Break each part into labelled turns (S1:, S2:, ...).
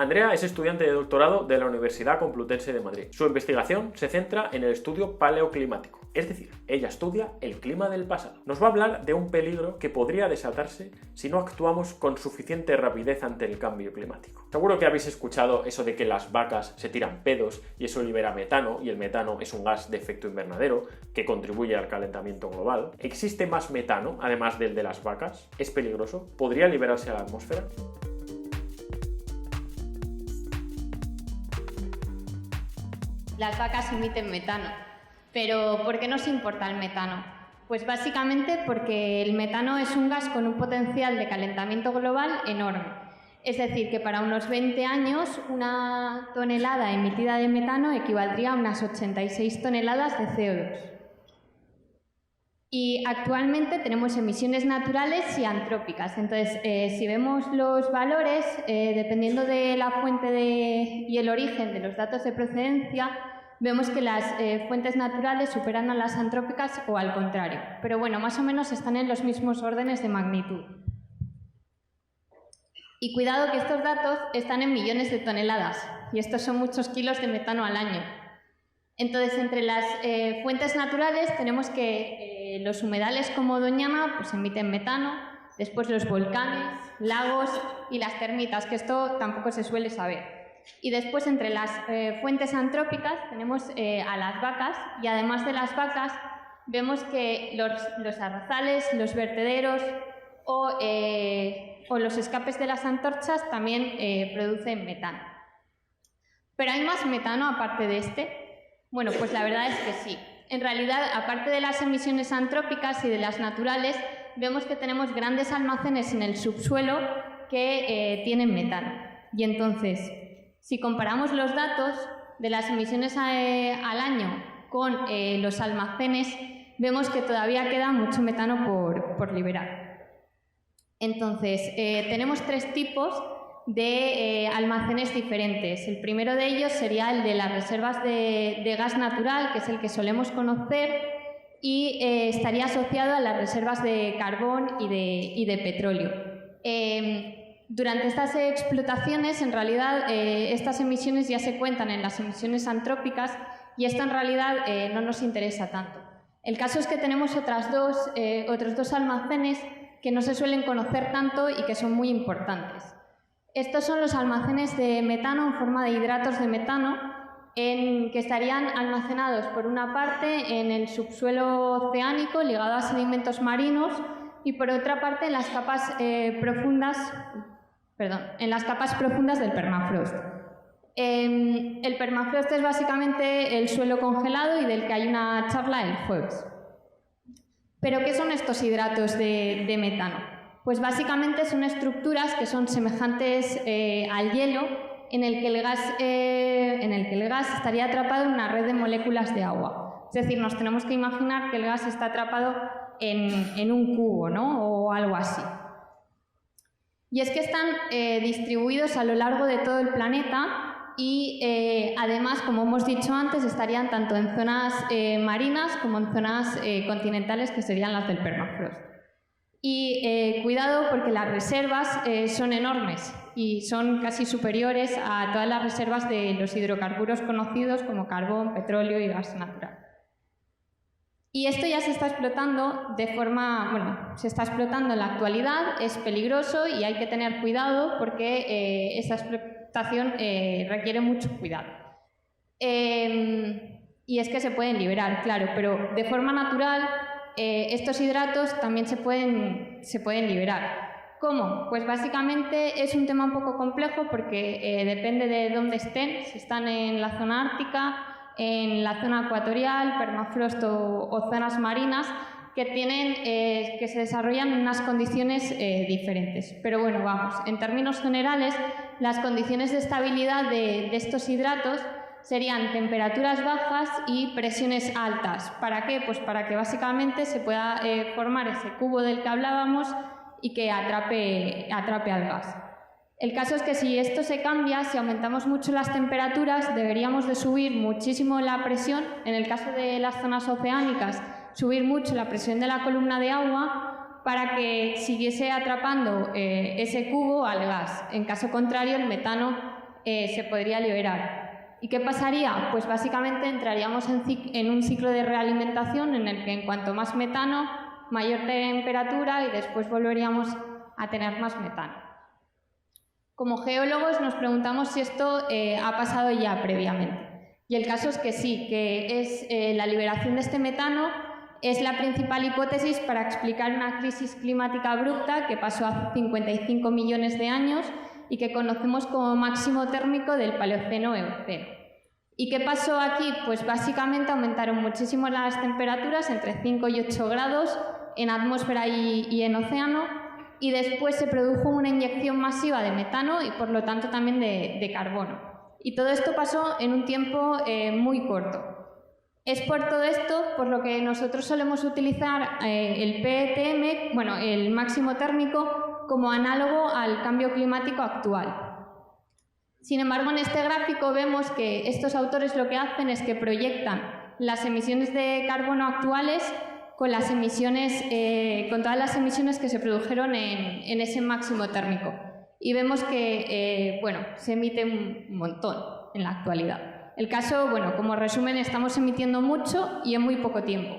S1: Andrea es estudiante de doctorado de la Universidad Complutense de Madrid. Su investigación se centra en el estudio paleoclimático, es decir, ella estudia el clima del pasado. Nos va a hablar de un peligro que podría desatarse si no actuamos con suficiente rapidez ante el cambio climático. Seguro que habéis escuchado eso de que las vacas se tiran pedos y eso libera metano, y el metano es un gas de efecto invernadero que contribuye al calentamiento global. ¿Existe más metano, además del de las vacas? ¿Es peligroso? ¿Podría liberarse a la atmósfera?
S2: Las vacas emiten metano. Pero ¿por qué nos importa el metano? Pues básicamente porque el metano es un gas con un potencial de calentamiento global enorme. Es decir, que para unos 20 años una tonelada emitida de metano equivaldría a unas 86 toneladas de CO2. Y actualmente tenemos emisiones naturales y antrópicas. Entonces, si vemos los valores, dependiendo de la fuente y el origen de los datos de procedencia, vemos que las fuentes naturales superan a las antrópicas o al contrario. Pero bueno, más o menos están en los mismos órdenes de magnitud. Y cuidado que estos datos están en millones de toneladas, y estos son muchos kilos de metano al año. Entonces, entre las fuentes naturales tenemos que los humedales como Doñana pues emiten metano, después los volcanes, lagos y las termitas, que esto tampoco se suele saber. Y después, entre las fuentes antrópicas, tenemos a las vacas, y además de las vacas, vemos que los arrozales, los vertederos o los escapes de las antorchas también producen metano. ¿Pero hay más metano aparte de este? Bueno, pues la verdad es que sí. En realidad, aparte de las emisiones antrópicas y de las naturales, vemos que tenemos grandes almacenes en el subsuelo que tienen metano. Y entonces, si comparamos los datos de las emisiones al año con los almacenes, vemos que todavía queda mucho metano por liberar. Entonces, tenemos tres tipos de almacenes diferentes. El primero de ellos sería el de las reservas de gas natural, que es el que solemos conocer, y estaría asociado a las reservas de carbón y de petróleo. Durante estas explotaciones, en realidad, estas emisiones ya se cuentan en las emisiones antrópicas, y esto en realidad no nos interesa tanto. El caso es que tenemos otros dos almacenes que no se suelen conocer tanto y que son muy importantes. Estos son los almacenes de metano en forma de hidratos de metano, que estarían almacenados por una parte en el subsuelo oceánico ligado a sedimentos marinos y por otra parte en las capas profundas del permafrost. El permafrost es básicamente el suelo congelado y del que hay una charla el jueves. ¿Pero qué son estos hidratos de metano? Pues básicamente son estructuras que son semejantes al hielo, en el que el gas estaría atrapado en una red de moléculas de agua. Es decir, nos tenemos que imaginar que el gas está atrapado en un cubo, ¿no? O algo así. Y es que están distribuidos a lo largo de todo el planeta y además, como hemos dicho antes, estarían tanto en zonas marinas como en zonas continentales, que serían las del permafrost. Y cuidado, porque las reservas son enormes y son casi superiores a todas las reservas de los hidrocarburos conocidos como carbón, petróleo y gas natural. Y esto ya se está explotando se está explotando en la actualidad, es peligroso y hay que tener cuidado porque esa explotación requiere mucho cuidado. Y es que se pueden liberar, claro, pero de forma natural estos hidratos también se pueden liberar. ¿Cómo? Pues básicamente es un tema un poco complejo porque depende de dónde estén, si están en la zona ártica, en la zona ecuatorial, permafrost o zonas marinas, que se desarrollan en unas condiciones diferentes. Pero bueno, vamos, en términos generales, las condiciones de estabilidad de estos hidratos serían temperaturas bajas y presiones altas. ¿Para qué? Pues para que básicamente se pueda formar ese cubo del que hablábamos y que atrape al gas. El caso es que si esto se cambia, si aumentamos mucho las temperaturas, deberíamos de subir muchísimo la presión. En el caso de las zonas oceánicas, subir mucho la presión de la columna de agua para que siguiese atrapando ese cubo al gas. En caso contrario, el metano se podría liberar. ¿Y qué pasaría? Pues básicamente entraríamos en un ciclo de realimentación en el que en cuanto más metano, mayor temperatura y después volveríamos a tener más metano. Como geólogos nos preguntamos si esto ha pasado ya previamente. Y el caso es que sí, que es la liberación de este metano es la principal hipótesis para explicar una crisis climática abrupta que pasó hace 55 millones de años y que conocemos como máximo térmico del Paleoceno-Eoceno. ¿Y qué pasó aquí? Pues básicamente aumentaron muchísimo las temperaturas, entre 5 y 8 grados, en atmósfera y en océano, y después se produjo una inyección masiva de metano y por lo tanto también de carbono. Y todo esto pasó en un tiempo muy corto. Es por todo esto por lo que nosotros solemos utilizar el PTM, bueno, el máximo térmico, como análogo al cambio climático actual. Sin embargo, en este gráfico vemos que estos autores lo que hacen es que proyectan las emisiones de carbono actuales con las emisiones, con todas las emisiones que se produjeron en ese máximo térmico. Y vemos que bueno, se emite un montón en la actualidad. El caso, bueno, como resumen, estamos emitiendo mucho y en muy poco tiempo.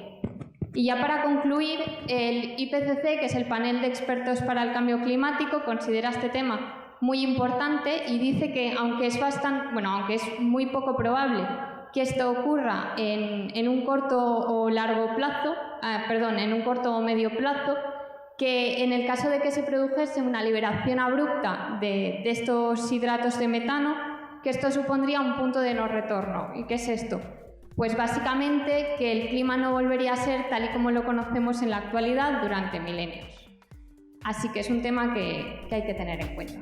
S2: Y ya para concluir, el IPCC, que es el panel de expertos para el cambio climático, considera este tema muy importante y dice que aunque es muy poco probable que esto ocurra en un corto o largo plazo, en un corto o medio plazo, que en el caso de que se produjese una liberación abrupta de estos hidratos de metano, que esto supondría un punto de no retorno. ¿Y qué es esto? Pues básicamente que el clima no volvería a ser tal y como lo conocemos en la actualidad durante milenios. Así que es un tema que hay que tener en cuenta.